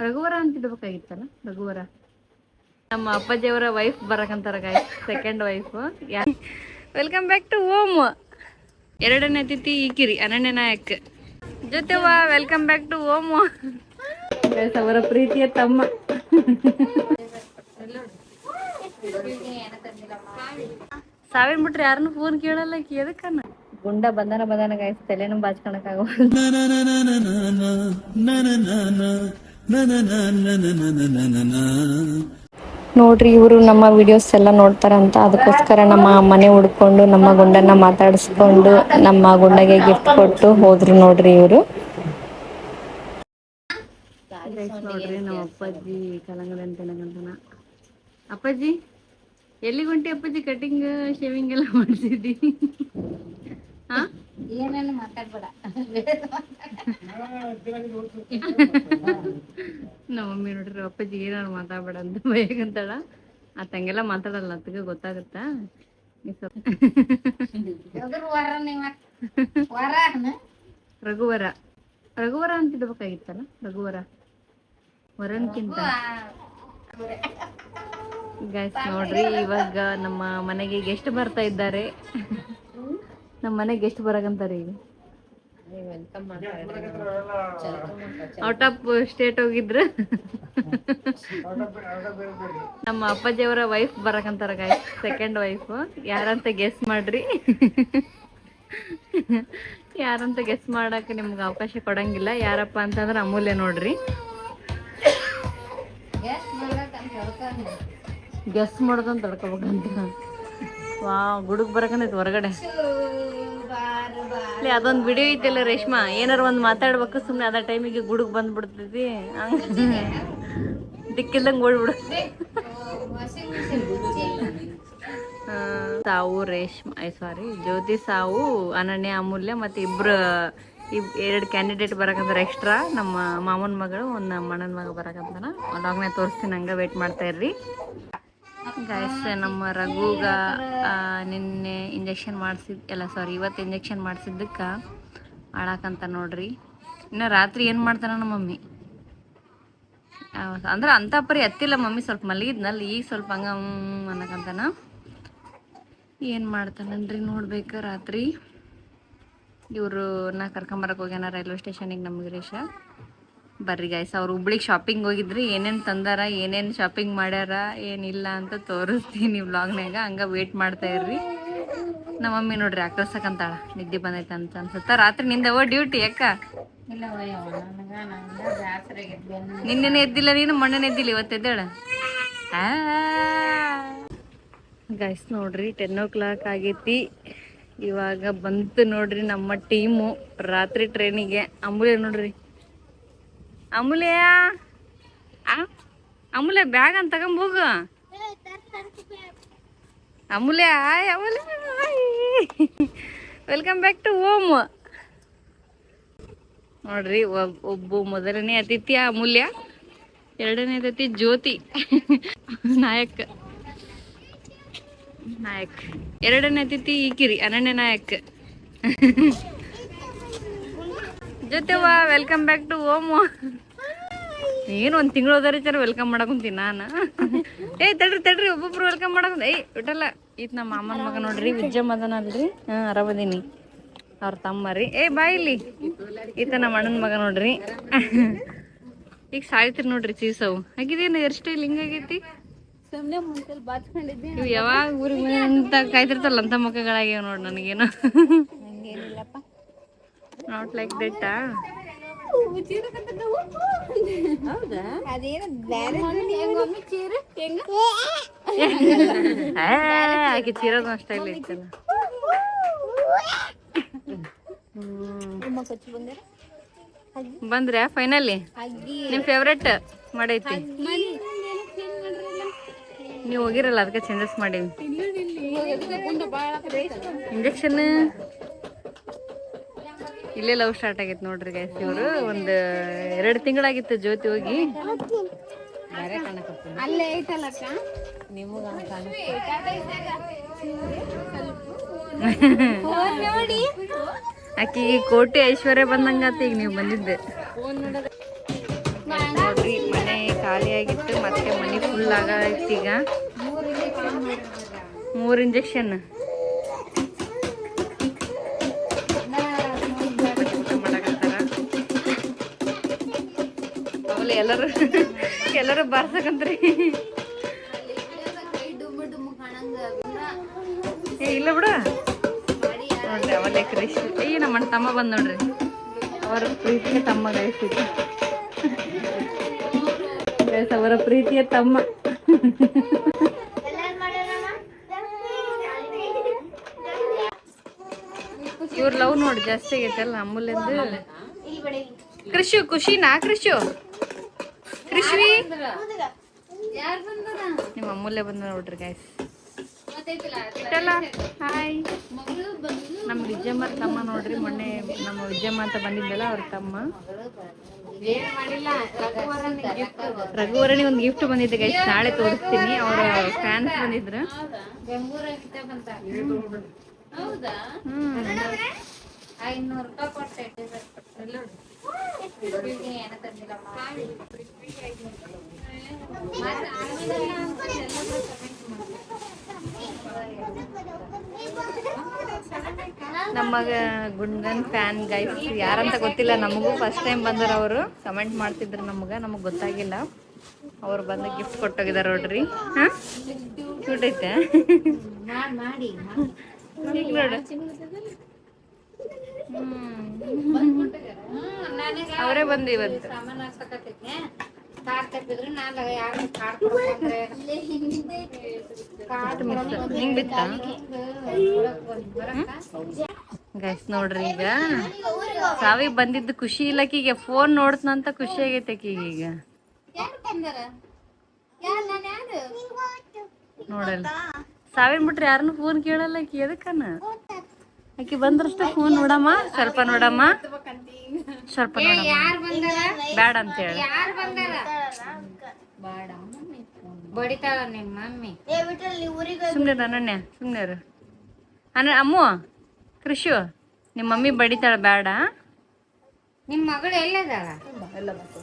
ರಘುವರ ಅಂತಿಡ್ಬೇಕಾಗಿತ್ತಲ್ಲ, ರಘುವರ. ನಮ್ಮ ಅಪ್ಪಾಜಿಯವರ ವೈಫ್ ಬರಕಂತಾರ guys, second wife. Welcome back to home. ಎರಡನೇ ಅತಿಥಿ ಈಕಿರಿ, ಅನನ್ಯ ನಾಯಕ್ ಜೊತೆವಾ. Welcome back to home. ಅವರ ಪ್ರೀತಿಯ ತಮ್ಮ. ಸಾವಿರ ಬಿಟ್ರೆ ಯಾರನ್ನು ಫೋನ್ ಕೇಳಲ್ಲ, ಎದಕ್ಕನ್ನ ಗುಂಡ ಬಂದನ ಗಾಯ್ಸ್, ತಲೆನೂ ಬಾಚ್ಕೊಳಕ್ ಆಗೋ. ನೋಡ್ರಿ, ಇವರು ನಮ್ಮ ವಿಡಿಯೋಸ್ ಎಲ್ಲ ನೋಡ್ತಾರಂತ, ಅದಕ್ಕೋಸ್ಕರ ನಮ್ಮ ಮನೆ ಹುಡ್ಕೊಂಡು ನಮ್ಮ ಗುಂಡನ್ನ ಮಾತಾಡಿಸ್ಕೊಂಡು ನಮ್ಮ ಗುಂಡಗೆ ಗಿಫ್ಟ್ ಕೊಟ್ಟು ಹೋದ್ರು. ನೋಡ್ರಿ ಇವರು ನೋಡ್ರಿ ನಮ್ಮ ಅಪ್ಪಾಜಿ ಕಲಂಗಡಿ ಅಂತ. ಅಪ್ಪಾಜಿ ಎಲ್ಲಿಗೆ ಹೊಂಟಿ ಅಪ್ಪಾಜಿ? ಕಟಿಂಗ್ ಶೇವಿಂಗ್ ಎಲ್ಲ ಮಾಡಿಸಿದ್ದಿ? ಏನೇನು ಮಾತಾಡ್ಬೇಡ. ನಮ್ಮ ಮಮ್ಮಿ ನೋಡ್ರಿ ಅಪ್ಪಾಜಿ ಏನಾರು ಮಾತಾಡ್ಬೇಡ ಅಂತ ಬಯಕಂತಾಳ. ತಂಗೆಲ್ಲ ಮಾತಾಡಲ್ಲ, ಅದಕ್ಕೆ ಗೊತ್ತಾಗತ್ತಾ. ರಘುವರ ರಘುವರ ಅಂತಿಡ್ಬೇಕಾಗಿತ್ತಲ್ಲ, ರಘುವರ ವರನ್ಕಿಂತ. ಗೈಸ್ ನೋಡ್ರಿ, ಇವಾಗ ನಮ್ಮ ಮನೆಗೆ ಗೆಸ್ಟ್ ಬರ್ತಾ ಇದ್ದಾರೆ. ನಮ್ಮ ಮನೆಗೆ ಗೆಸ್ಟ್ ಬರಕಂತಾರೆ ಈಗ. ಔಟ್ ಆಫ್ ಸ್ಟೇಟ್ ಹೋಗಿದ್ರ. ನಮ್ಮ ಅಪ್ಪಾಜಿಯವರ ವೈಫ್ ಬರಕಂತಾರ ಗಾಯ್ಸ್, ಸೆಕೆಂಡ್ ವೈಫ್. ಯಾರಂತ ಗೆಸ್ ಮಾಡ್ರಿ. ಯಾರಂತ ಗೆಸ್ ಮಾಡಕ್ಕೆ ನಿಮ್ಗೆ ಅವಕಾಶ ಕೊಡಂಗಿಲ್ಲ. ಯಾರಪ್ಪ ಅಂತಂದ್ರೆ ಅಮೂಲ್ಯ ನೋಡ್ರಿ. ಗೆಸ್ ಮಾಡೋದಂತ ತಡ್ಕೋಬೇಕಂತ. ವಾ, ಗುಡುಗ್ ಬರಕಂದೈತಿ ಹೊರಗಡೆ. ಅದೊಂದು ವಿಡಿಯೋ ಐತಿಲ್ಲ ರೇಷ್ಮಾ, ಏನಾರು ಒಂದು ಮಾತಾಡ್ಬೇಕು, ಸುಮ್ಮನೆ ಅದ ಟೈಮಿಗೆ ಗುಡುಗ್ ಬಂದ್ಬಿಡ್ತೈತಿ, ದಿಕ್ಕಿಲ್ದಂಗೆ ಓಡ್ಬಿಡು. ಸಾವು ಜ್ಯೋತಿ, ಸಾವು, ಅನನ್ಯ, ಅಮೂಲ್ಯ ಮತ್ತೆ ಎರಡು ಕ್ಯಾಂಡಿಡೇಟ್ ಬರಕಂತಾರ ಎಕ್ಸ್ಟ್ರಾ. ನಮ್ಮ ಮಾಮನ ಮಗಳು, ಒಂದು ನಮ್ಮ ಅಣ್ಣನ ಮಗ ಬರಕಂತಾನ. ಲಾಗ್ನ ತೋರಿಸ್ತೀನಿ, ಹಂಗ ವೇಟ್ ಮಾಡ್ತಾ ಇರ್ರಿ ಗೈಸ್. ನಮ್ಮ ರಘುಗ ನಿನ್ನೆ ಇಂಜೆಕ್ಷನ್ ಇವತ್ತು ಇಂಜೆಕ್ಷನ್ ಮಾಡಿಸಿದ್ದಕ್ಕೆ ಆಡಾಕಂತ ನೋಡ್ರಿ. ಇನ್ನು ರಾತ್ರಿ ಏನು ಮಾಡ್ತಾನ ನಮ್ಮ ಮಮ್ಮಿ ಅಂದ್ರೆ ಅಂತ ಪರಿ ಎತ್ತಿಲ್ಲ ಮಮ್ಮಿ, ಸ್ವಲ್ಪ ಮಲಗಿದ್ನಲ್ಲಿ, ಈಗ ಸ್ವಲ್ಪ ಹಂಗ ಅನ್ನಕಂತಾನ. ಏನು ಮಾಡ್ತಾನನ್ರಿ ನೋಡ್ಬೇಕು ರಾತ್ರಿ. ಇವರು ಕರ್ಕೊಂಬರಕ್ಕೆ ಹೋಗ್ಯಾನ ರೈಲ್ವೆ ಸ್ಟೇಷನಿಗೆ ನಮ್ಮ ಗಿರೀಶ. ಬರ್ರಿ ಗಾಯ್ಸ್, ಅವ್ರು ಹುಬ್ಳಿಗೆ ಶಾಪಿಂಗ್ ಹೋಗಿದ್ರಿ. ಏನೇನು ತಂದಾರ, ಏನೇನು ಶಾಪಿಂಗ್ ಮಾಡ್ಯಾರ, ಏನಿಲ್ಲ ಅಂತ ತೋರಿಸ್ತೀನಿ ವ್ಲಾಗ್ನಾಗ, ಹಂಗೆ ವೇಟ್ ಮಾಡ್ತಾ ಇರ್ರಿ. ನಮ್ಮ ಮಮ್ಮಿ ನೋಡ್ರಿ ಆಕರ್ಸಕಂತಾಳ, ನಿದ್ದೆ ಬಂದೈತೆ ಅಂತ ಅನ್ಸುತ್ತಾ. ರಾತ್ರಿ ನಿಂದವ ಡ್ಯೂಟಿ ಯಾಕ? ನಿನ್ನೆನೆ ಎದ್ದಿಲ್ಲ ನೀನು, ಮೊನ್ನೆನೆ ಎದ್ದಿಲ್ಲ, ಇವತ್ತು ಎದ್ದೇಳ. ಗೈಸ್ ನೋಡ್ರಿ 10 o'clock ಆಗೈತಿ. ಇವಾಗ ಬಂತು ನೋಡ್ರಿ ನಮ್ಮ ಟೀಮು ರಾತ್ರಿ ಟ್ರೈನಿಗೆ. ಅಮೂಲ್ಯ ನೋಡ್ರಿ, ಅಮೂಲ್ಯ ಅಮೂಲ್ಯ ಬ್ಯಾಗ್ ಅಂತ ತಗೊಂಬೋಗು. ಅಮೂಲ್ಯ ವೆಲ್ಕಮ್ ಬ್ಯಾಕ್ ಟು ಓಮ್. ನೋಡ್ರಿ, ಒಬ್ಬ ಮೊದಲನೇ ಅತಿಥಿ ಅಮೂಲ್ಯ, ಎರಡನೇ ಅತಿಥಿ ಜ್ಯೋತಿ ನಾಯಕ್, ಎರಡನೇ ಅತಿಥಿ ಈಕಿರಿ, ಅನನ್ಯ ನಾಯಕ್ ಜೊತೆವಾ. Welcome back to home. ಏನು ಒಂದು ತಿಂಗಳು ಹೋದಾರ ವೆಲ್ಕಮ್ ಮಾಡಕೊಂತೀನಿ ನಾನು. ತಡ್ರಿ ಒಬ್ಬೊಬ್ರು ವೆಲ್ಕಮ್ ಮಾಡಕೊಂತ. ಬಿಟ್ಟಲ್ಲ. ಈತ ನಮ್ಮ ಮಾಮನ ಮಗ ನೋಡ್ರಿ, ವಿಜಯ್ ಮದನ ಅಲ್ರಿ. ಆರಾಮದೀನಿ. ಅವ್ರ ತಮ್ಮರಿ. ಬಾಯಿಲಿ. ಈತ ನಮ್ಮ ಅಣ್ಣನ ಮಗ ನೋಡ್ರಿ. ಈಗ ಸಾಯ್ತಿರಿ ನೋಡ್ರಿ ಚೀಸವು. ಹಾಗಿದೇನು ಹೇರ್ ಸ್ಟೈಲ್ ಹಿಂಗಾಗೈತಿ. ಇವು ಯಾವಾಗ ಊರಿಗೆ ಅಂತ ಕಾಯ್ತಿರ್ತಲ್ಲ ಅಂತ ಮುಖಗಳಾಗ್ಯಾವ ನೋಡಿ ನನಗೇನು. Not like that. ಆಕೆ ಚೀರೋದು ಅಷ್ಟ ಇಲ್ಲ ಐತಲ್ಲ. ಬಂದ್ರೆ ಫೈನಲಿ ನಿಮ್ ಫೇವ್ರೇಟ್ ಮಾಡೈತಿ. ನೀವು ಹೋಗಿರಲ್ಲ, ಅದಕ್ಕೆ ಚೇಂಜಸ್ ಮಾಡೀವಿ. ಇಂಜೆಕ್ಷನ್ ಇಲ್ಲೇ ಲವ್ ಸ್ಟಾರ್ಟ್ ಆಗೈತೆ ನೋಡ್ರಿ ಗೈಸ್. ಇವರು ಒಂದು 2 ತಿಂಗಳಾಗಿತ್ತು ಜ್ಯೋತಿ ಹೋಗಿ. ಆಕಿ ಕೋಟಿ ಐಶ್ವರ್ಯ ಬಂದಂಗಾತ ಈಗ ನೀವು ಬಂದಿದ್ದೆ ನೋಡ್ರಿ. ಖಾಲಿ ಆಗಿತ್ತು, ಮತ್ತೆ ಮನೆ ಫುಲ್ ಆಗೈತಿ. ಈಗ 3 ಇಂಜೆಕ್ಷನ್ ಆಮೇಲೆ ಎಲ್ಲರೂ ಬಾರ್ಸಕಂತ್ರಿ. ಇಲ್ಲ ಬಿಡ ನೋಡ್ರಿ ಅವಲ್ಲೇ ಕೃಷಿ. ನಮ್ಮ ತಮ್ಮ ಬಂದ್ ನೋಡ್ರಿ, ಅವರ ಪ್ರೀತಿಯ ತಮ್ಮ ಗೈಸ್. ಅವರ ಪ್ರೀತಿಯ ತಮ್ಮ. ಇವ್ರ ಲವ್ ನೋಡಿ ಜಾಸ್ತಿ ಆಗೈತಲ್ಲ ಅಮೂಲ್ಯಂದು. ಖುಷಿನಾ ಕೃಷಿ ನಿಮ್ಮ ಅಮೂಲ್ಯ ಬಂದ ನೋಡ್ರಿ ಗೈಸ್. ಹಾಯ್, ನಮ್ಮ ವಿಜಯಮ್ಮ ತಮ್ಮ ನೋಡ್ರಿ. ಮೊನ್ನೆ ನಮ್ಮ ವಿಜಯಮ್ಮ ಅಂತ ಬಂದಿದ್ದಲ್ಲ ಅವ್ರ ತಮ್ಮ ರಘುವರಣಿ ಒಂದು ಗಿಫ್ಟ್ ಬಂದಿದ್ದೆ ಗೈಸ್, ನಾಳೆ ತೋರಿಸ್ತೀನಿ. ಅವ್ರ ಫ್ಯಾನ್ಸ್ ಬಂದಿದ್ರು. ನಮಗ ಗುಂಡನ್ ಫ್ಯಾನ್ ಗೈಸ್, ಯಾರಂತ ಗೊತ್ತಿಲ್ಲ ನಮಗೂ. ಫಸ್ಟ್ ಟೈಮ್ ಬಂದರು ಅವರು, ಕಮೆಂಟ್ ಮಾಡ್ತಿದ್ರು ನಮಗೆ ಗೊತ್ತಾಗಿಲ್ಲ. ಅವ್ರು ಬಂದು ಗಿಫ್ಟ್ ಕೊಟ್ಟೋಗಿದಾರೆ ನೋಡ್ರಿ. ಹಾಂ ಕ್ಯೂಟ್ ಐತೆ ನೋಡು. ಅವರೇ ಬಂದು ಇವತ್ತು ಹಿಂಗ್ ಬಿತ್ತ ಗೈಸ್. ನೋಡ್ರಿ ಈಗ ಸಾವಿ ಬಂದಿದ್ದು ಖುಷಿ ಇಲ್ಲಕೀಗ, ಫೋನ್ ನೋಡ್ತನಂತ ಖುಷಿ ಆಗೈತೆ ಆಕಿಗೆ ಈಗ. ನೋಡಲ್ಲ ಸಾವಿನ ಬಿಟ್ರೆ ಯಾರನ್ನು ಫೋನ್ ಕೇಳಲ್ಲ ಆಕಿ. ಎದಕ್ಕನ ಆಕಿ ಬಂದ್ರಷ್ಟ ಫೋನ್ ನೋಡಮ್ಮ, ಸ್ವಲ್ಪ ನೋಡಮ್ಮ, ಸ್ವಲ್ಪ ನೋಡಮ್ಮ, ಬ್ಯಾಡ ಅಂತ ಹೇಳಿ. ಸುಮ್ನೆ ನನ್ನೆ ಸುಮ್ನೆ ಅಮ್ಮು ಕೃಷಿ ನಿಮ್ಮ ಮಮ್ಮಿ ಬಡಿತಾಳ ಬ್ಯಾಡ. ನಿಮ್ ಮಗಳು ಎಲ್ಲದಾಳ?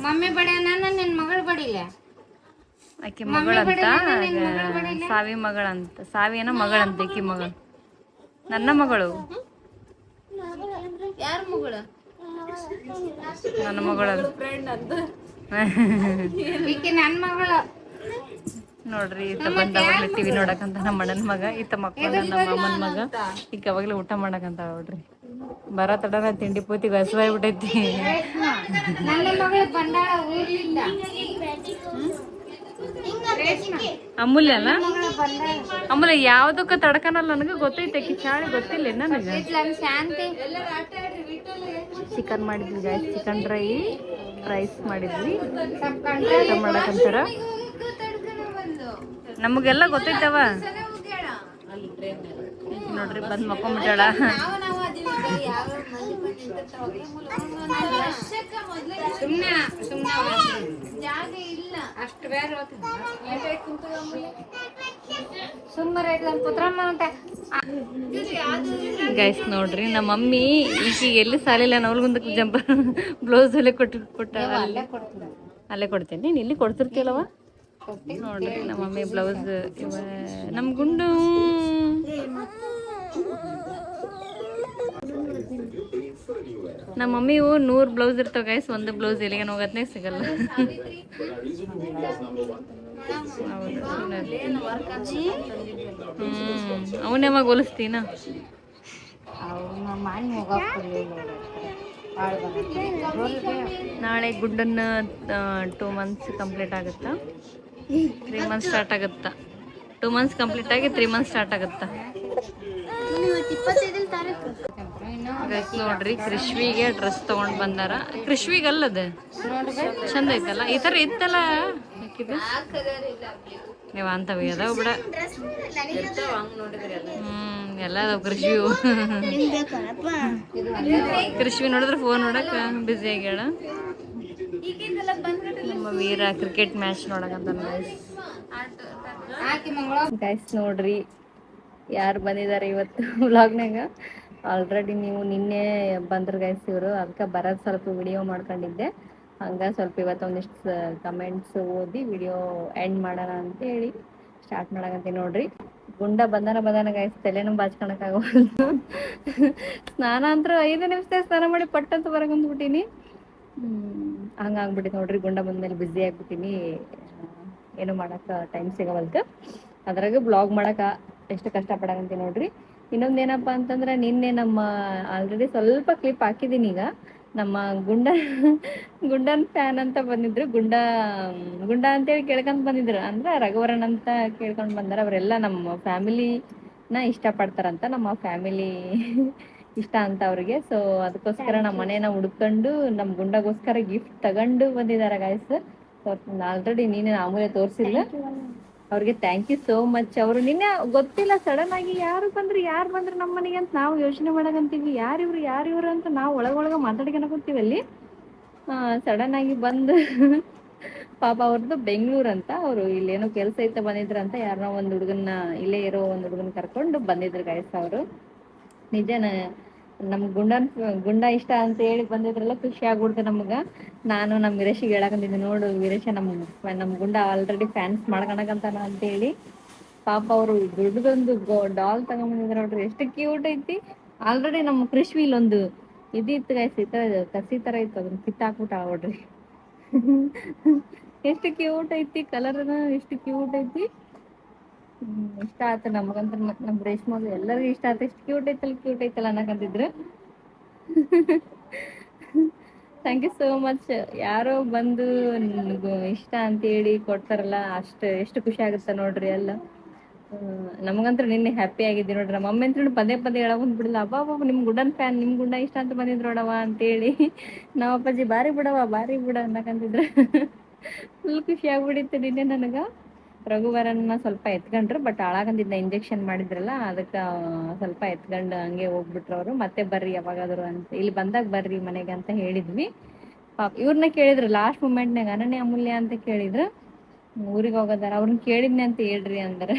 ಮಮ್ಮಿ ಬಡಿಯನ ನಿನ್ ಮಗಳು ಬಡಿಲ್ಲ. ಆಕಿ ಮಗಳಂತ, ಸಾವಿ ಮಗಳಂತ. ಸಾವಿನ ಮಗಳಂತ ಆಕಿ ಮಗಳು, ನನ್ನ ಮಗಳು. ಯಾರ ಮಗಳು? ನನ್ನ ಮಗಳು ಈಕೆ ನನ್ ಮಗಳು ನೋಡ್ರಿ. ಈತ ಬಂದವಾಗ್ಲೇ ಟಿವಿ ನೋಡಕಂತ ನಮ್ಮ ಅಣ್ಣನ ಮಗ, ಈತ ಮಕ್ಕಳ ನಮ್ಮ ಅಮ್ಮನ ಮಗ. ಈಗ ಅವಾಗ್ಲೇ ಊಟ ಮಾಡಕಂತ ನೋಡ್ರಿ. ಬರ ತಡನ ತಿಂಡಿ ಪೂತಿಗೆ ಹಸುವಾಗ್ಬಿಟ್ಟೈತಿ. ನನ್ನ ಮಗಳು ಬಂದಾಳ ಊರಿಂದ. ಅಮೂಲ್ಯ ಅಲ್ಲ, ಅಮೂಲ್ಯ ಯಾವ್ದಕ್ಕ ತಡ್ಕನಲ್ಲ. ನನಗೆ ಗೊತ್ತೈತೆ ಆಕಿ ಚಾಳಿ ಗೊತ್ತಿಲ್ಲ ನನಗೆ. ಚಿಕನ್ ಮಾಡಿದ್ವಿ ಗಾಯ್ಸ್, ಚಿಕನ್ ರೈಸ್ ಮಾಡಿದ್ವಿ. ಊಟ ಮಾಡಕಂತಾರ. ನಮಗೆಲ್ಲ ಗೊತ್ತೈತವ ನೋಡ್ರಿ. ಬಂದ್ ಮಕ್ಕೊಂಬಿಟ್ಟಾಳ. ಗೈಸ್ ನೋಡ್ರಿ, ನಮ್ಮ ಮಮ್ಮಿ ಈಗೀಗ ಎಲ್ಲಿ ಸಾಲಿಲ್ಲ, ನವಲ್ಗುಂದಕ್ಕೆ ಜಂಪ ಬ್ಲೌಸ್ ಅಲ್ಲೇ ಕೊಟ್ಟ ಅಲ್ಲೇ ಕೊಡ್ತೇನೆ. ನೀನು ಇಲ್ಲಿ ಕೊಡ್ತಿರ್ತೀಯಲ್ಲವ ನೋಡ್ರಿ. ನಮ್ಮ ಮಮ್ಮಿ ಬ್ಲೌಸ್ ಇವ ನಮ್ಮ ಗುಂಡು. ನಮ್ಮ ಮಮ್ಮಿ 100 ಬ್ಲೌಸ್ ಇರ್ತಾವ ಗೈಸ್, ಒಂದು ಬ್ಲೌಸ್ ಎಲ್ಲಿಗೆ ಹೋಗತ್ನೇ ಸಿಗಲ್ಲ. ಅವನೇ ಯಾವಾಗ ಹೊಲಿಸ್ತೀನ? ನಾಳೆ ಗುಡ್ಡನ್ನ 2 ಮಂತ್ಸ್ ಕಂಪ್ಲೀಟ್ ಆಗುತ್ತಾ, 3 ಮಂತ್ಸ್ ಸ್ಟಾರ್ಟ್ ಆಗುತ್ತಾ. 2 ಮಂತ್ಸ್ ಕಂಪ್ಲೀಟ್ ಆಗಿ 3 ಮಂತ್ಸ್ ಸ್ಟಾರ್ಟ್ ಆಗುತ್ತಾ. ನೋಡ್ರಿ ಕೃಷ್ವಿಗೆ ಡ್ರೆಸ್ ತಗೊಂಡ್ ಬಂದಾರ. ಕೃಷ್ವಿಗೆ ಅಲ್ಲದ ಚಂದ ಐತಲ್ಲ, ಈ ತರ ಇತ್ತಲ್ಲ ನೀವ್ ಅಂತವ ಅದಾವ ಬಿಡ. ಎಲ್ಲ ಅದಾವ ಕೃಷ್ವಿ. ಕೃಷ್ವಿ ನೋಡಿದ್ರೆ ಫೋನ್ ನೋಡಕ್ ಬಿಸಿ ಆಗ್ಯಾಳ. ನಮ್ಮ ವೀರ ಕ್ರಿಕೆಟ್ ಮ್ಯಾಚ್ ನೋಡಕಂತ ಗೈಸ್. ನೋಡ್ರಿ ಯಾರು ಬಂದಿದ್ದಾರೆ ಇವತ್ತು ವ್ಲಾಗ್ನಾಗ. ಆಲ್ರೆಡಿ ನೀವು ನಿನ್ನೆ ಬಂದ್ರ ಗೈಸ್ ಇವರು, ಅದಕ್ಕೆ ಬರೋದು ಸ್ವಲ್ಪ ವಿಡಿಯೋ ಮಾಡ್ಕೊಂಡಿದ್ದೆ. ಹಂಗೆ ಸ್ವಲ್ಪ ಇವತ್ತೊಂದಿಷ್ಟು ಕಮೆಂಟ್ಸ್ ಓದಿ ವಿಡಿಯೋ ಎಂಡ್ ಮಾಡೋಣ ಅಂತೇಳಿ ಸ್ಟಾರ್ಟ್ ಮಾಡಕಂತೀನಿ ನೋಡ್ರಿ. ಗುಂಡ ಬಂದನ ಗೈಸ್, ತಲೆನೂ ಬಾಚ್ಕೊಳಕ್ಕಾಗವಲ್ದು. ಸ್ನಾನ ಅಂತೂ 5 ನಿಮಿಷದಾಗ ಸ್ನಾನ ಮಾಡಿ ಪಟ್ಟಂತ ಹೊರಗಂದ್ಬಿಟ್ಟಿನಿ. ಹಂಗಾಗ್ಬಿಟ್ಟಿದೆ ನೋಡ್ರಿ. ಗುಂಡ ಬಂದ್ಮೇಲೆ ಬ್ಯುಸಿ ಆಗ್ಬಿಟ್ಟಿನಿ, ಏನು ಮಾಡಕ್ಕೆ ಟೈಮ್ ಸಿಗವಲ್ತು. ಅದ್ರಾಗ ಬ್ಲಾಗ್ ಮಾಡಕ್ಕೆ ಎಷ್ಟು ಕಷ್ಟಪಡಕಂತೀನಿ ನೋಡ್ರಿ. ಇನ್ನೊಂದೇನಪ್ಪ ಅಂತಂದ್ರೆ, ನಿನ್ನೆ ನಮ್ಮ ಆಲ್ರೆಡಿ ಸ್ವಲ್ಪ ಕ್ಲಿಪ್ ಹಾಕಿದ್ದೀನಿ. ಈಗ ನಮ್ಮ ಗುಂಡನ್ ಫ್ಯಾನ್ ಅಂತ ಬಂದಿದ್ರು. ಗುಂಡ ಅಂತೇಳಿ ಕೇಳ್ಕೊಂಡ್ ಬಂದಿದ್ರು. ಅಂದ್ರೆ ರಘುವರನ್ ಅಂತ ಕೇಳ್ಕೊಂಡ್ ಬಂದಾರ. ಅವರೆಲ್ಲ ನಮ್ಮ ಫ್ಯಾಮಿಲಿನ ಇಷ್ಟಪಡ್ತಾರಂತ, ನಮ್ಮ ಫ್ಯಾಮಿಲಿ ಇಷ್ಟ ಅಂತ ಅವ್ರಿಗೆ. ಸೊ ಅದಕ್ಕೋಸ್ಕರ ನಮ್ಮ ಮನೇನ ಹುಡ್ಕೊಂಡು ನಮ್ಮ ಗುಂಡಗೋಸ್ಕರ ಗಿಫ್ಟ್ ತಗೊಂಡು ಬಂದಿದ್ದಾರೆ ಗಾಯ್ಸ್. ಆಲ್ರೆಡಿ ನೀನೆ ಆಮೇಲೆ ತೋರಿಸಿಲ್ಲ ಅವ್ರಿಗೆ. Thank you so much. ಅವರು ನಿನ್ನೆ ಗೊತ್ತಿಲ್ಲ, ಸಡನ್ ಆಗಿ ಯಾರು ಬಂದ್ರು ನಮ್ಮ ಮನೆಗೆ ಅಂತ ನಾವು ಯೋಚನೆ ಮಾಡಕಂತೀವಿ. ಯಾರಿವ್ರು ಅಂತ ನಾವು ಒಳಗೊಳಗ ಮಾತಾಡ್ಕೊಳಕಂತೀವಿ ಅಲ್ಲಿ. ಸಡನ್ ಆಗಿ ಬಂದು ಪಾಪ ಅವ್ರದ್ದು ಬೆಂಗಳೂರು ಅಂತ, ಅವರು ಇಲ್ಲೇನೋ ಕೆಲಸ ಐತೆ ಬಂದಿದ್ರಂತ. ಯಾರನ್ನೋ ಒಂದು ಹುಡುಗನ್ನ, ಇಲ್ಲೇ ಇರೋ ಒಂದು ಹುಡುಗನ ಕರ್ಕೊಂಡು ಬಂದಿದ್ರು ಗಾಯ್ಸ್. ಅವರು ನಿಜನ ನಮ್ ಗುಂಡ ಇಷ್ಟ ಅಂತ ಹೇಳಿ ಬಂದಿದ್ರಲ್ಲ, ಖುಷಿ ಆಗ್ಬಿಡ್ತು ನಮ್ಗ. ನಾನು ನಮ್ ವೀರೇಶಿಗೆ ಹೇಳಕಂತಿದ್ದೆ, ನೋಡು ವೀರೇಶ ನಮ್ ಗುಂಡ ಆಲ್ರೆಡಿ ಫ್ಯಾನ್ಸ್ ಮಾಡ್ಕೊಳಕಂತಾನ ಅಂತ ಹೇಳಿ. ಪಾಪ ಅವರು ದೊಡ್ಡದೊಂದು ಡಾಲ್ ತಗೊಂಡ್ಬಂದಿದ್ರು ನೋಡ್ರಿ, ಎಷ್ಟು ಕ್ಯೂಟ್ ಐತಿ. ಆಲ್ರೆಡಿ ನಮ್ಮ ಕೃಷ್ವಿಲ್ ಒಂದು ಇದಿತ್ತು ಗಾಯ್ಸ್, ಕಸಿ ತರ ಇತ್ತು, ಅದನ್ನ ಕಿತ್ತಾಕ್ಬಿಟ್ಟ ನೋಡ್ರಿ. ಎಷ್ಟು ಕ್ಯೂಟ್ ಐತಿ, ಕಲರ್ನ ಎಷ್ಟು ಕ್ಯೂಟ್ ಐತಿ. ಇಷ್ಟ ಆಯ್ತು ನಮಗಂತ, ನಮ್ ರೇಷ್ಮಗ್ ಎಲ್ಲರಿಗೂ ಇಷ್ಟ ಆಯ್ತು. ಎಷ್ಟು ಕ್ಯೂಟ್ ಐತಲ್ಲ ಅನ್ನಕಂತಿದ್ರು. Thank you so much. ಯಾರೋ ಬಂದು ಇಷ್ಟ ಅಂತ ಹೇಳಿ ಕೊಡ್ತಾರಲ್ಲ, ಎಷ್ಟು ಖುಷಿ ಆಗುತ್ತೆ ನೋಡ್ರಿ ಎಲ್ಲ. ನಮಗಂತೂ ನಿನ್ನೆ ಹ್ಯಾಪಿ ಆಗಿದ್ದೆ ನೋಡ್ರಿ. ನಮ್ಮ ಮಮ್ಮಿ ಅಂತ ಪದೇ ಹೇಳಕ್ ಬಂದ್ಬಿಡಲ್ಲ, ಅಬ್ಬಾ ನಿಮ್ ಗುಂಡನ್ ಫ್ಯಾನ್, ನಿಮ್ ಗುಂಡ ಇಷ್ಟ ಅಂತ ಬಂದಿದ್ರು ನೋಡವ ಅಂತೇಳಿ. ನಮ್ಮ ಅಪ್ಪಾಜಿ ಬಾರಿ ಬಿಡ ಅನ್ನಕಂತಿದ್ರ. ಫುಲ್ ಖುಷಿ ಆಗ್ಬಿಡಿತ್ತು ನಿನ್ನೆ ನನಗ. ರಘುವರನ್ನ ಸ್ವಲ್ಪ ಎತ್ಕೊಂಡ್ರು, ಬಟ್ ಹಾಳಾಗಂದಿದ್ನ ಇಂಜೆಕ್ಷನ್ ಮಾಡಿದ್ರಲ್ಲ, ಅದಕ್ಕೆ ಸ್ವಲ್ಪ ಎತ್ಕೊಂಡು ಹಂಗೆ ಹೋಗ್ಬಿಟ್ರು ಅವರು. ಮತ್ತೆ ಬರ್ರಿ ಯಾವಾಗಾದ್ರು ಅಂತ, ಇಲ್ಲಿ ಬಂದಾಗ ಬರ್ರಿ ಮನೆಗೆ ಅಂತ ಹೇಳಿದ್ವಿ. ಪಾಪ ಇವ್ರನ್ನ ಕೇಳಿದ್ರು ಲಾಸ್ಟ್ ಮೂಮೆಂಟ್ನಾಗ, ಅನನ್ಯ ಅಮೂಲ್ಯ ಅಂತ ಕೇಳಿದ್ರು. ಊರಿಗೆ ಹೋಗೋದಾರ, ಅವ್ರನ್ನ ಕೇಳಿದ್ನಿ ಅಂತ ಹೇಳ್ರಿ ಅಂದ್ರೆ.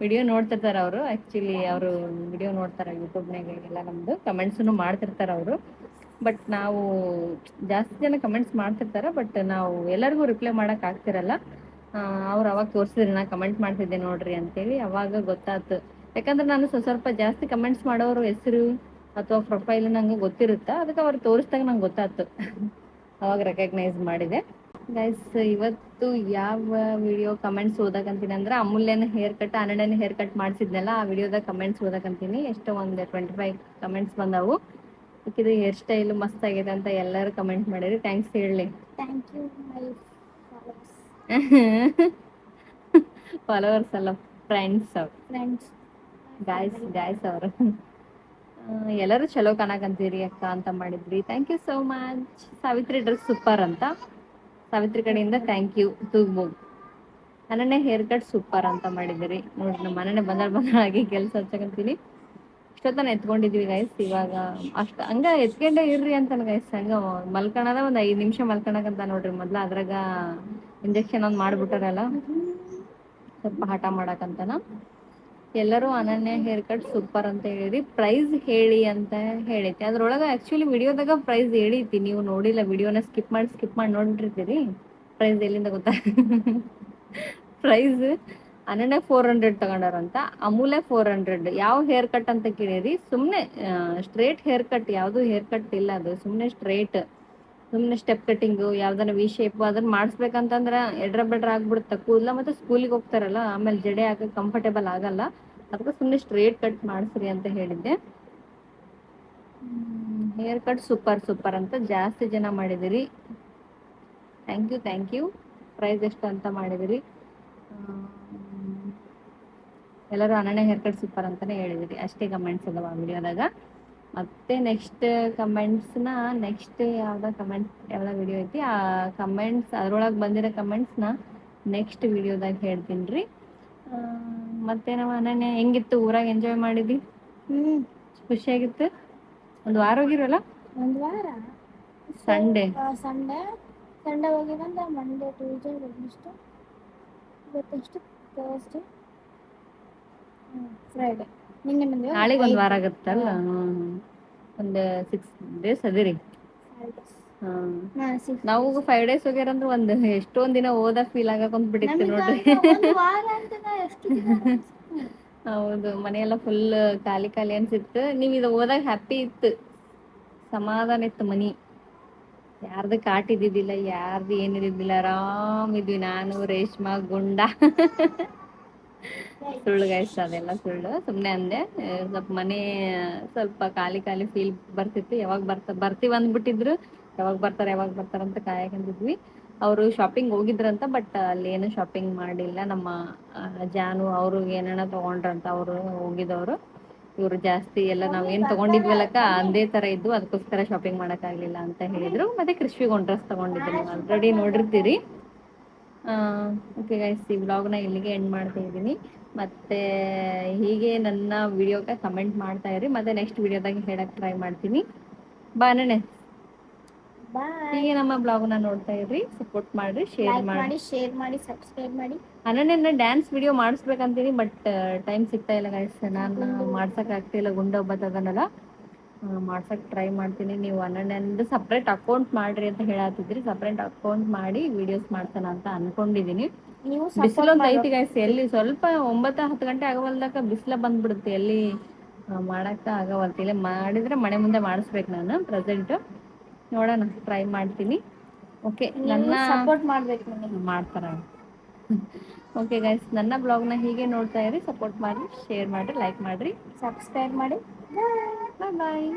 ವಿಡಿಯೋ ನೋಡ್ತಿರ್ತಾರ ಅವರು. ಆಕ್ಚುಲಿ ಅವರು ವಿಡಿಯೋ ನೋಡ್ತಾರ ಯೂಟ್ಯೂಬ್ನಾಗ ಎಲ್ಲ, ನಮ್ದು ಕಮೆಂಟ್ಸ್ನು ಮಾಡ್ತಿರ್ತಾರ ಅವರು. ಬಟ್ ನಾವು ಜಾಸ್ತಿ ಜನ ಕಮೆಂಟ್ಸ್ ಮಾಡ್ತಿರ್ತಾರ, ಬಟ್ ನಾವು ಎಲ್ಲರಿಗೂ ರಿಪ್ಲೈ ಮಾಡಕ್ ಆಗ್ತಿರಲ್ಲ. ಅವ್ರು ಅವಾಗ ತೋರಿಸಿದ್ರು, ನಾ ಕಮೆಂಟ್ ಮಾಡ್ತಿದ್ದೆ ನೋಡ್ರಿ ಅಂತೇಳಿ. ಅವಾಗ ಗೊತ್ತಾಯ್ತು. ಯಾಕಂದ್ರೆ ನಾನು ಸ್ವಲ್ಪ ಜಾಸ್ತಿ ಕಮೆಂಟ್ಸ್ ಮಾಡೋರು ಹೆಸರು ಅಥವಾ ಪ್ರೊಫೈಲ್ ನಂಗೆ ಗೊತ್ತಿರುತ್ತಾ, ಅದಕ್ಕೆ ಅವ್ರು ತೋರಿಸ್ದಾಗ ನಂಗೆ ಗೊತ್ತಾಯ್ತು. ಅವಾಗ ರೆಕಗ್ನೈಸ್ ಮಾಡಿದೆ ಗೈಸ್. ಇವತ್ತು ಯಾವ ವಿಡಿಯೋ ಕಮೆಂಟ್ಸ್ ಓದಕಂತೀನಿ ಅಂದ್ರೆ, ಅಮೂಲ್ಯನ ಹೇರ್ ಕಟ್, ಅನನ್ಯನ ಹೇರ್ ಕಟ್ ಮಾಡಿಸಿದ್ನಲ್ಲ, ಆ ವಿಡಿಯೋದಾಗ ಕಮೆಂಟ್ಸ್ ಓದಕಂತೀನಿ. ಎಷ್ಟೋ ಒಂದು 25 ಕಮೆಂಟ್ಸ್ ಬಂದವು. ಇದು ಹೇರ್ ಸ್ಟೈಲ್ ಮಸ್ತ್ ಆಗಿದೆ ಅಂತ ಎಲ್ಲರೂ ಕಮೆಂಟ್ ಮಾಡಿರಿ. ಥ್ಯಾಂಕ್ಸ್ ಹೇಳಿ. ಥ್ಯಾಂಕ್ ಯು ಮೈ ಫಾಲೋವರ್ಸ್ ಅಲ್ಲ, ಫ್ರೆಂಡ್ಸ್ ಫ್ರೆಂಡ್ಸ್. ಗಾಯ್ಸ್ ಅವರು. ಎಲ್ಲರೂ ಚಲೋ ಕಾಣಕಂತೀರಿ ಅಕ್ಕ ಅಂತ ಮಾಡಿದ್ರಿ. Thank you so much. Savitri dress super ಅಂತ, ಸಾವಿತ್ರಿ ಕಡೆಯಿಂದ ಥ್ಯಾಂಕ್ ಯು. ತೂಗ್ಬೋದು. ಅನನ್ಯ ಹೇರ್ ಕಟ್ ಸೂಪರ್ ಅಂತ ಮಾಡಿದಿರಿ ನೋಡ್ರಿ. ನಮ್ಮ ಮನೆನೇ ಬಂದಾಗಿ ಕೆಲಸ ಹಚ್ಚಕಂತೀನಿ. ಇಷ್ಟೊತ್ತನ ಎತ್ಕೊಂಡಿದ್ವಿ ಗೈಸ್. ಇವಾಗ ಹಂಗ ಎತ್ಕೊಂಡೇ ಇರ್ರಿ ಅಂತಾನ ಗೈಸ್. ಹಂಗ ಮಲ್ಕಣದ ಒಂದ್ 5 ನಿಮಿಷ ಮಲ್ಕಣಕಂತ ನೋಡ್ರಿ. ಮೊದ್ಲ ಅದ್ರಾಗ ಇಂಜೆಕ್ಷನ್ ಒಂದ್ ಮಾಡ್ಬಿಟ್ಟಾರಲ್ಲ, ಸ್ವಲ್ಪ ಹಠ ಮಾಡಕಂತಾನ. ಎಲ್ಲರೂ ಅನನ್ಯ ಹೇರ್ ಕಟ್ ಸೂಪರ್ ಅಂತ ಹೇಳಿರಿ. ಪ್ರೈಸ್ ಹೇಳಿ ಅಂತ ಹೇಳೈತಿ ಅದ್ರೊಳಗ. ಆಕ್ಚುಲಿ ವಿಡಿಯೋದಾಗ ಪ್ರೈಸ್ ಹೇಳೈತಿ, ನೀವು ನೋಡಿಲ್ಲ. ವಿಡಿಯೋನ ಸ್ಕಿಪ್ ಮಾಡಿ ನೋಡಿರ್ತೀರಿ. ಪ್ರೈಸ್ ಎಲ್ಲಿಂದ ಗೊತ್ತಾ? ಪ್ರೈಸ್ ಅನನ್ಯ 400 ತಗೊಂಡಾರಂತ, ಅಮೂಲ್ಯ 400. ಯಾವ ಹೇರ್ ಕಟ್ ಅಂತ ಕೇಳಿರಿ. ಸುಮ್ನೆ ಸ್ಟ್ರೇಟ್ ಹೇರ್ ಕಟ್, ಯಾವ್ದು ಹೇರ್ ಕಟ್ ಇಲ್ಲ ಅದು. ಸುಮ್ನೆ ಸ್ಟ್ರೇಟ್, ಸುಮ್ನೆ ಸ್ಟೆಪ್ ಕಟಿಂಗ್, ಯಾವ್ದಾರ ವಿ ಶೇಪ್ ಅದನ್ನ ಮಾಡಿಸ್ಬೇಕಂತಂದ್ರ ಎಡ್ರ ಬೆಡ್ರ ಆಗ್ಬಿಡುತ್ತೆ ಕೂದಲ. ಮತ್ತೆ ಸ್ಕೂಲಿಗೆ ಹೋಗ್ತಾರಲ್ಲ, ಆಮೇಲೆ ಜಡೆ ಹಾಕಕ್ ಕಂಫರ್ಟೇಬಲ್ ಆಗಲ್ಲ. ಅದಕ್ಕೆ ಸುಮ್ನೆ ಸ್ಟ್ರೇಟ್ ಕಟ್ ಮಾಡಿಸ್ರಿ ಅಂತ ಹೇಳಿದ್ದೆ. ಹೇರ್ ಕಟ್ ಸೂಪರ್ ಅಂತ ಜಾಸ್ತಿ ಜನ ಮಾಡಿದಿರಿ. Thank you. ಪ್ರೈಸ್ ಎಷ್ಟು ಅಂತ ಮಾಡಿದಿರಿ. ಎಲ್ಲರೂ ಅನನ್ಯ ಹೇರ್ ಕಟ್ ಸೂಪರ್ ಅಂತಾನೆ ಹೇಳಿದಿರಿ. ಅಷ್ಟೇ ಕಮೆಂಟ್ಸ್ ಅದಾವ ಆ ವಿಡಿಯೋದಾಗ. ಮತ್ತೆ ನೆಕ್ಸ್ಟ್ ಯಾವ್ದ ವಿಡಿಯೋ ಐತಿ, ಆ ಕಮೆಂಟ್ಸ್ ಅದ್ರೊಳಗೆ ಬಂದಿರೋ ಕಮೆಂಟ್ಸ್ನ ನೆಕ್ಸ್ಟ್ ವಿಡಿಯೋದಾಗ ಹೇಳ್ತೀನಿ ರೀ. ಮತ್ತೆ ನಾವು ಅನನ್ಯ ಹೆಂಗಿತ್ತು ಊರಾಗ? ಎಂಜಾಯ್ ಮಾಡಿದ್ವಿ? ಖುಷಿಯಾಗಿತ್ತು. ಒಂದು ವಾರ ಹೋಗಿರಲ್ಲ? ಒಂದು ವಾರ. ಸಂಡೇ ಹೋಗಿದಂದ್ರೆ ಮಂಡೇ, ಟ್ಯೂಸ್ಡೇ, ವೆಡ್ನೆಸ್ಡೇ, ಇವತ್ತೆಷ್ಟು ಥರ್ಸ್ಡೇ, ಫ್ರೈಡೇ. ನಾಳೆಗೆ ಒಂದು ವಾರ ಆಗುತ್ತಲ್ಲ. ಒಂದು 6 days ಅದಿರಿ. ನಾವು 5 ಡೇಸ್ ಹೋಗ್ಯಾರಂದ್ರೆ ಒಂದು ಎಷ್ಟೊಂದ್ ದಿನ ಹೋದ ಫೀಲ್ ಆಗಕೊಂಡ್ ಬಿಟ್ಟಿತ್ತು ನೋಡ್ರಿ. ಹೌದು, ಮನೆಯೆಲ್ಲ ಫುಲ್ ಖಾಲಿ ಖಾಲಿ ಅನ್ಸಿತ್ತು. ನೀವ್ ಇದು ಹೋದಾಗ ಹ್ಯಾಪಿ ಇತ್ತು, ಸಮಾಧಾನ ಇತ್ತು ಮನಿ. ಯಾರ್ದು ಕಾಟ್ ಇದ್ದಿದ್ದಿಲ್ಲ, ಯಾರ್ದು ಏನಿದ್ದಿದ್ದಿಲ್ಲ, ಆರಾಮ್ ಇದ್ವಿ ನಾನು, ರೇಷ್ಮಾ, ಗುಂಡ. ಸುಳ್ಳು ಗಾಯ್ಸ್, ಅದೆಲ್ಲ ಸುಳ್ಳು, ಸುಮ್ನೆ ಅಂದೆ. ಸ್ವಲ್ಪ ಮನೆ ಸ್ವಲ್ಪ ಖಾಲಿ ಖಾಲಿ ಫೀಲ್ ಬರ್ತಿತ್ತು. ಯಾವಾಗ ಬರ್ತೀವಿ ಅಂದ್ಬಿಟ್ಟಿದ್ರು, ಯಾವಾಗ ಬರ್ತಾರ ಅಂತ ಕಾಯಕೊಂಡಿದ್ವಿ. ಅವರು ಶಾಪಿಂಗ್ ಹೋಗಿದ್ರಂತ, ಬಟ್ ಅಲ್ಲಿ ಏನು ಶಾಪಿಂಗ್ ಮಾಡಿಲ್ಲ. ನಮ್ಮ ಜಾನು ಅವರು ಏನೇನ ತಗೊಂಡ್ರಂತ, ಅವರು ಹೋಗಿದವರು. ಇವ್ರು ಜಾಸ್ತಿ ಎಲ್ಲ ನಾವ್ ಏನ್ ತಗೊಂಡಿದ್ವಲ್ಲಕ್ಕ ಅದೇ ತರ ಇದ್ವು, ಅದಕ್ಕೋಸ್ಕರ ಶಾಪಿಂಗ್ ಮಾಡಕ್ ಆಗ್ಲಿಲ್ಲ ಅಂತ ಹೇಳಿದ್ರು. ಮತ್ತೆ ಕೃಷ್ವಿಗ್ ಒಂದ್ ಡ್ರೆಸ್ ತಗೊಂಡಿದ್ರು, ನೀವು ಆಲ್ರೆಡಿ ನೋಡಿರ್ತೀರಿ. ಓಕೆ ಗೈಸ್, ಈ ವ್ಲಾಗ್ನ ಇಲ್ಲಿಗೆ ಎಂಡ್ ಮಾಡ್ತಾ ಇದ್ದೀನಿ. ಮತ್ತೆ ಹೀಗೆ ನನ್ನ ವಿಡಿಯೋಗೆ ಕಮೆಂಟ್ ಮಾಡ್ತಾ ಇರಿ, ಮತ್ತೆ ನೆಕ್ಸ್ಟ್ ವಿಡಿಯೋದಾಗ ಹೇಳಕ್ ಟ್ರೈ ಮಾಡ್ತೀನಿ. ಬಾನನೆ ಹೀಗೆ ನಮ್ಮ ಬ್ಲಾಗ್ನ ನೋಡ್ತಾ ಇರಿ, ಸಪೋರ್ಟ್ ಮಾಡ್ರಿ, ಶೇರ್ ಮಾಡಿ, ಸಬ್ಸ್ಕ್ರೈಬ್ ಮಾಡಿ. ಅನನ್ಯನ ಡ್ಯಾನ್ಸ್ ವಿಡಿಯೋ ಮಾಡಿಸ್ಬೇಕಂತೀನಿ, ಬಟ್ ಟೈಮ್ ಸಿಗ್ತಾ ಇಲ್ಲ ಗೈಸ್. ನಾನು ಮಾಡ್ಸಕ್ ಆಗ್ತಿಲ್ಲ, ಗುಂಡ ಒಬ್ಬತ್ತದನಲ್ಲ, ಮಾಡ್ಸಕ್ ಟ್ರೈ ಮಾಡ್ತೀನಿ. ನೀವು ಅನನ್ಯಂದು ಸಪ್ರೇಟ್ ಅಕೌಂಟ್ ಮಾಡ್ರಿ ಅಂತ ಹೇಳತ್ತಿದ್ರಿ. ಸಪ್ರೇಟ್ ಅಕೌಂಟ್ ಮಾಡಿ ವಿಡಿಯೋಸ್ ಮಾಡ್ತಾನ ಅಂತ ಅನ್ಕೊಂಡಿದೀನಿ. ಬಿಸಿಲೊಂದು ಐತಿ ಗೈಸ್, ಎಲ್ಲಿ ಸ್ವಲ್ಪ 9-10 ಗಂಟೆ ಆಗವಲ್ದಕ್ಕ ಬಿಸಿಲ ಬಂದ್ಬಿಡುತ್ತೆ, ಎಲ್ಲಿ ಮಾಡಕ್ಕ ಆಗವಲ್ತು. ಇಲ್ಲ ಮಾಡಿದ್ರೆ ಮನೆ ಮುಂದೆ ಮಾಡಿಸ್ಬೇಕು ನಾನು. ಪ್ರೆಸೆಂಟ್ ನೋಡೋಣ, ಟ್ರೈ ಮಾಡ್ತೀನಿ. ಓಕೆ, ನನ್ನ ಸಪೋರ್ಟ್ ಮಾಡ್ಬೇಕು, ಮಾಡ್ತಾರ. ಓಕೆ ಗೈಸ್, ನನ್ನ ಬ್ಲಾಗ್ನ ಹೀಗೆ ನೋಡ್ತಾ ಇರಿ, ಸಪೋರ್ಟ್ ಮಾಡಿ, ಶೇರ್ ಮಾಡಿ, ಲೈಕ್ ಮಾಡ್ರಿ, ಸಬ್ಸ್ಕ್ರೈಬ್ ಮಾಡಿ. ಬಾಯ್ ಬಾಯ್.